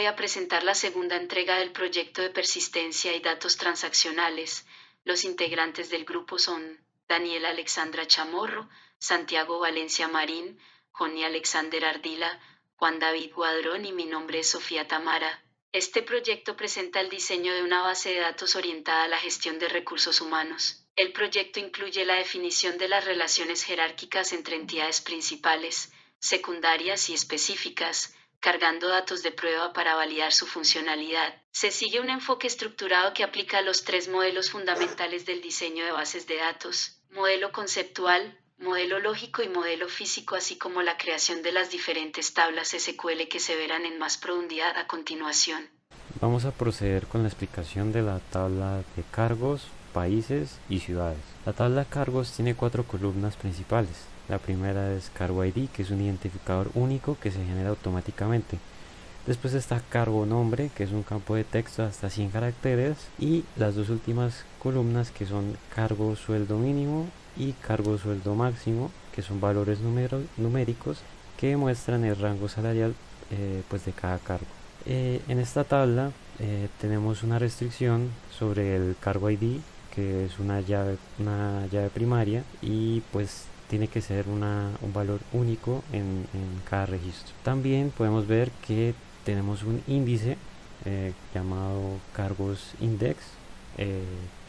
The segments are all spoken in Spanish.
voy a presentar la segunda entrega del proyecto de persistencia y datos transaccionales. Los integrantes del grupo son Daniela Alexandra Chamorro, Santiago Valencia Marín, Joni Alexander Ardila, Juan David Guadrón y mi nombre es Sofía Tamara. Este proyecto presenta el diseño de una base de datos orientada a la gestión de recursos humanos. El proyecto incluye la definición de las relaciones jerárquicas entre entidades principales, secundarias y específicas, cargando datos de prueba para validar su funcionalidad. Se sigue un enfoque estructurado que aplica los tres modelos fundamentales del diseño de bases de datos: modelo conceptual, modelo lógico y modelo físico, así como la creación de las diferentes tablas SQL que se verán en más profundidad a continuación. Vamos a proceder con la explicación de la tabla de cargos, países y ciudades. La tabla de cargos tiene 4 columnas principales. La primera es cargo ID, que es un identificador único que se genera automáticamente. Después está cargo nombre, que es un campo de texto hasta 100 caracteres. Y las dos últimas columnas, que son cargo sueldo mínimo y cargo sueldo máximo, que son valores numéricos que muestran el rango salarial pues de cada cargo. En esta tabla tenemos una restricción sobre el cargo ID, que es una llave primaria, y pues tiene que ser un valor único en cada registro. También podemos ver que tenemos un índice llamado cargos index,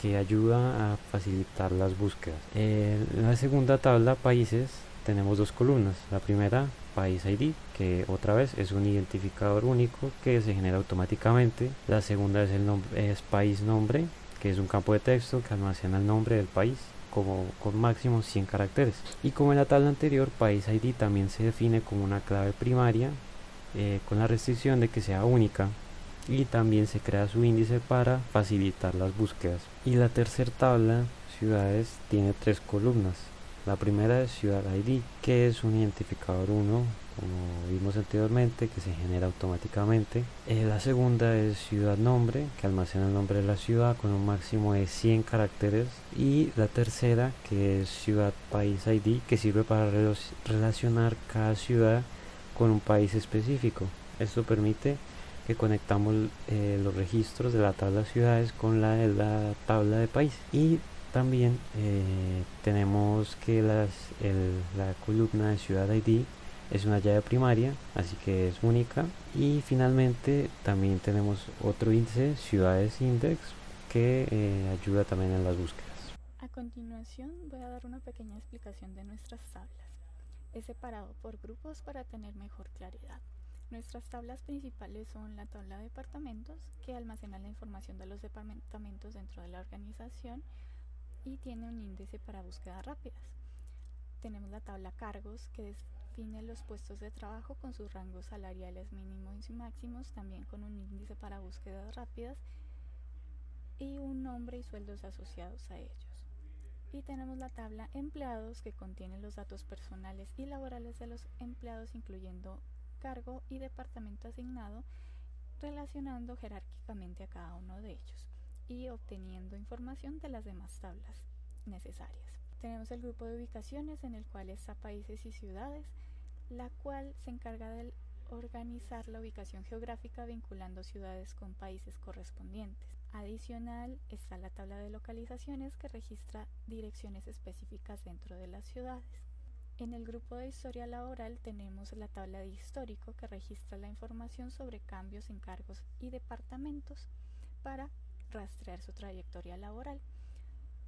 que ayuda a facilitar las búsquedas. En la segunda tabla, países, tenemos dos columnas. La primera, país ID, que otra vez es un identificador único que se genera automáticamente. La segunda es país nombre, que es un campo de texto que almacena el nombre del país con máximo 100 caracteres. Y como en la tabla anterior, país ID también se define como una clave primaria, con la restricción de que sea única, y también se crea su índice para facilitar las búsquedas. Y la tercera tabla, ciudades, tiene 3 columnas. La primera es ciudad ID, que es un identificador 1, como vimos anteriormente, que se genera automáticamente. La segunda es ciudad nombre, que almacena el nombre de la ciudad con un máximo de 100 caracteres. Y la tercera, que es ciudad país ID, que sirve para relacionar cada ciudad con un país específico. Esto permite que conectamos los registros de la tabla de ciudades con la de la tabla de país. Y también tenemos que la columna de ciudad ID es una llave primaria, así que es única. Y finalmente también tenemos otro índice, ciudades index, que ayuda también en las búsquedas. A continuación voy a dar una pequeña explicación de nuestras tablas. He separado por grupos para tener mejor claridad. Nuestras tablas principales son la tabla de departamentos, que almacena la información de los departamentos dentro de la organización y tiene un índice para búsquedas rápidas. Tenemos la tabla cargos, que define los puestos de trabajo con sus rangos salariales mínimos y máximos, también con un índice para búsquedas rápidas y un nombre y sueldos asociados a ellos. Y tenemos la tabla empleados, que contiene los datos personales y laborales de los empleados, incluyendo cargo y departamento asignado, relacionando jerárquicamente a cada uno de ellos y obteniendo información de las demás tablas necesarias. Tenemos el grupo de ubicaciones, en el cual está países y ciudades, la cual se encarga de organizar la ubicación geográfica vinculando ciudades con países correspondientes. Adicional está la tabla de localizaciones, que registra direcciones específicas dentro de las ciudades. En el grupo de historia laboral tenemos la tabla de histórico, que registra la información sobre cambios en cargos y departamentos para rastrear su trayectoria laboral.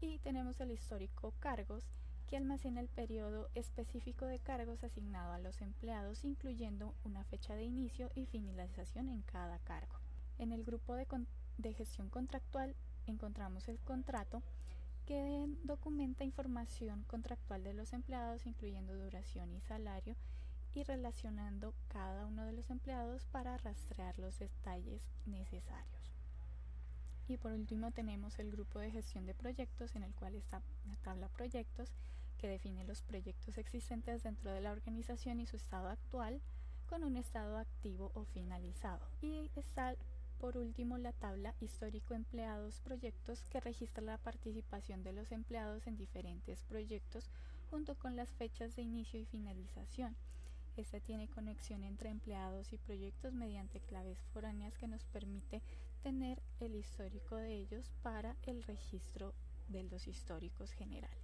Y tenemos el histórico cargos, que almacena el periodo específico de cargos asignado a los empleados, incluyendo una fecha de inicio y finalización en cada cargo. En el grupo de gestión contractual encontramos el contrato, que documenta información contractual de los empleados, incluyendo duración y salario, y relacionando cada uno de los empleados para rastrear los detalles necesarios. Y por último tenemos el grupo de gestión de proyectos, en el cual está la tabla proyectos, que define los proyectos existentes dentro de la organización y su estado actual, con un estado activo o finalizado. Y está por último la tabla histórico empleados proyectos, que registra la participación de los empleados en diferentes proyectos junto con las fechas de inicio y finalización. Este tiene conexión entre empleados y proyectos mediante claves foráneas que nos permite tener el histórico de ellos para el registro de los históricos generales.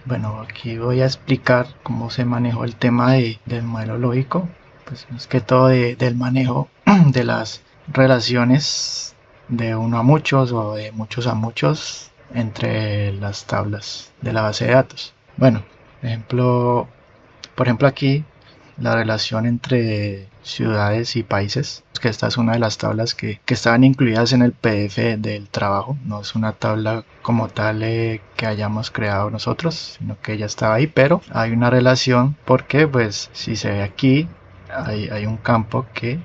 Bueno, aquí voy a explicar cómo se manejó el tema del modelo lógico, pues más que todo del manejo de las relaciones de uno a muchos o de muchos a muchos entre las tablas de la base de datos. Bueno, por ejemplo aquí la relación entre ciudades y países, que esta es una de las tablas que estaban incluidas en el PDF del trabajo, no es una tabla como tal que hayamos creado nosotros, sino que ya estaba ahí, pero hay una relación porque pues si se ve aquí hay un campo que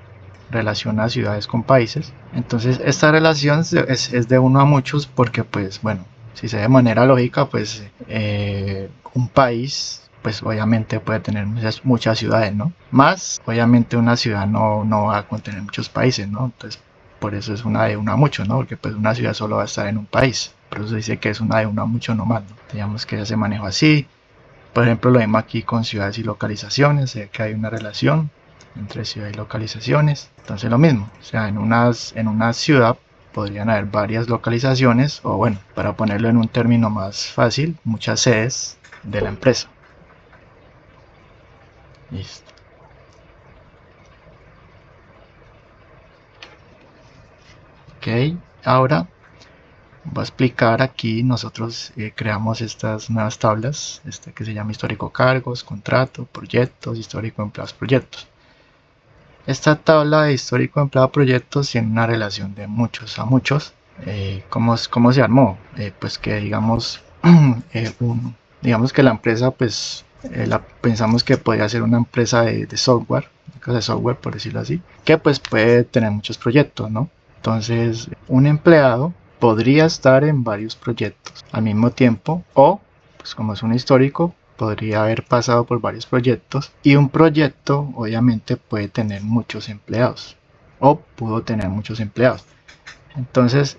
relaciona ciudades con países, entonces esta relación es de uno a muchos porque pues bueno, si se ve de manera lógica pues un país pues obviamente puede tener muchas ciudades, ¿no? Más, obviamente una ciudad no va a contener muchos países, ¿no? Entonces, por eso es una de uno a mucho, ¿no? Porque pues una ciudad solo va a estar en un país. Por eso dice que es una de uno a mucho nomás, ¿no? Digamos que ya se maneja así. Por ejemplo, lo mismo aquí con ciudades y localizaciones, sé que hay una relación entre ciudad y localizaciones. Entonces lo mismo, o sea, en una ciudad podrían haber varias localizaciones, o bueno, para ponerlo en un término más fácil, muchas sedes de la empresa. Listo. Ok, ahora voy a explicar aquí, nosotros creamos estas nuevas tablas, que se llama histórico cargos, contrato, proyectos, histórico empleados, proyectos. Esta tabla de histórico empleado proyectos tiene una relación de muchos a muchos. ¿Cómo se armó? Pues que digamos, digamos que la empresa pues pensamos que podría ser una empresa de software, de software por decirlo así, que pues puede tener muchos proyectos, ¿no? Entonces un empleado podría estar en varios proyectos al mismo tiempo o pues como es un histórico podría haber pasado por varios proyectos y un proyecto obviamente puede tener muchos empleados o pudo tener muchos empleados. Entonces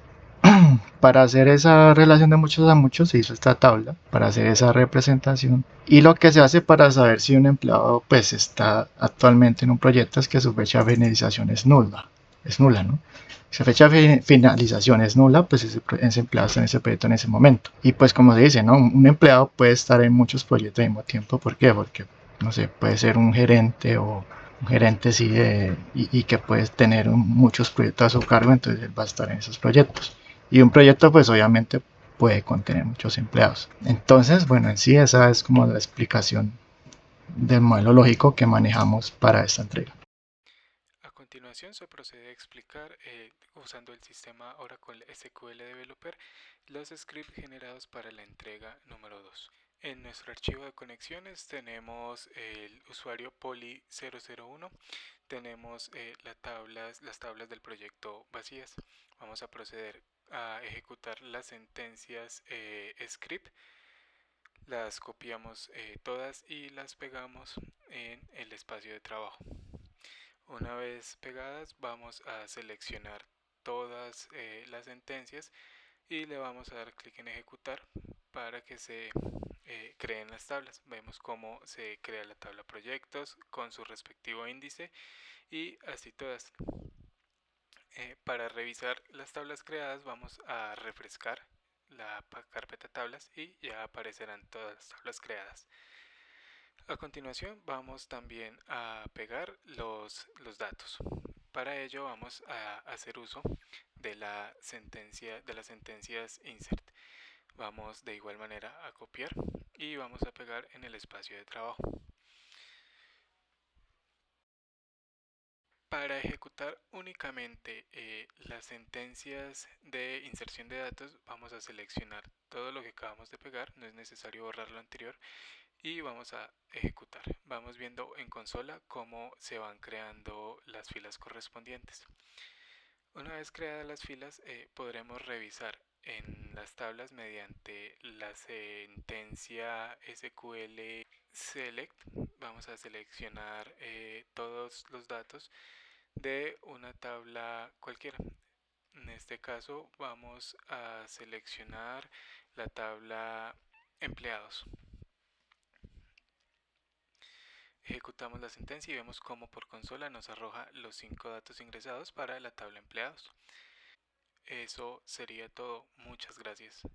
para hacer esa relación de muchos a muchos se hizo esta tabla para hacer esa representación y lo que se hace para saber si un empleado pues está actualmente en un proyecto es que su fecha de finalización es nula, ¿no? Si la fecha de finalización es nula, pues ese empleado está en ese proyecto en ese momento. Y pues como se dice, ¿no? Un empleado puede estar en muchos proyectos al mismo tiempo. ¿Por qué? Porque, no sé, puede ser un gerente o un gerente sí, y que puede tener muchos proyectos a su cargo, entonces él va a estar en esos proyectos. Y un proyecto pues obviamente puede contener muchos empleados. Entonces, bueno, en sí esa es como la explicación del modelo lógico que manejamos para esta entrega. A continuación se procede a explicar, usando el sistema Oracle SQL Developer, los scripts generados para la entrega número 2. En nuestro archivo de conexiones tenemos el usuario poly001, tenemos las tablas del proyecto vacías. Vamos a proceder a ejecutar las sentencias script, las copiamos todas y las pegamos en el espacio de trabajo. Una vez pegadas vamos a seleccionar todas las sentencias y le vamos a dar clic en ejecutar para que se creen las tablas. Vemos cómo se crea la tabla proyectos con su respectivo índice y así todas. Para revisar las tablas creadas vamos a refrescar la carpeta tablas y ya aparecerán todas las tablas creadas. A continuación vamos también a pegar los datos. Para ello vamos a hacer uso de las sentencias insert. Vamos de igual manera a copiar y vamos a pegar en el espacio de trabajo. Para ejecutar únicamente las sentencias de inserción de datos vamos a seleccionar todo lo que acabamos de pegar, no es necesario borrar lo anterior, y vamos a ejecutar. Vamos viendo en consola cómo se van creando las filas correspondientes. Una vez creadas las filas podremos revisar en las tablas mediante la sentencia SQL select. Vamos a seleccionar todos los datos de una tabla cualquiera. En este caso vamos a seleccionar la tabla empleados. Ejecutamos la sentencia y vemos cómo por consola nos arroja los 5 datos ingresados para la tabla empleados. Eso sería todo. Muchas gracias.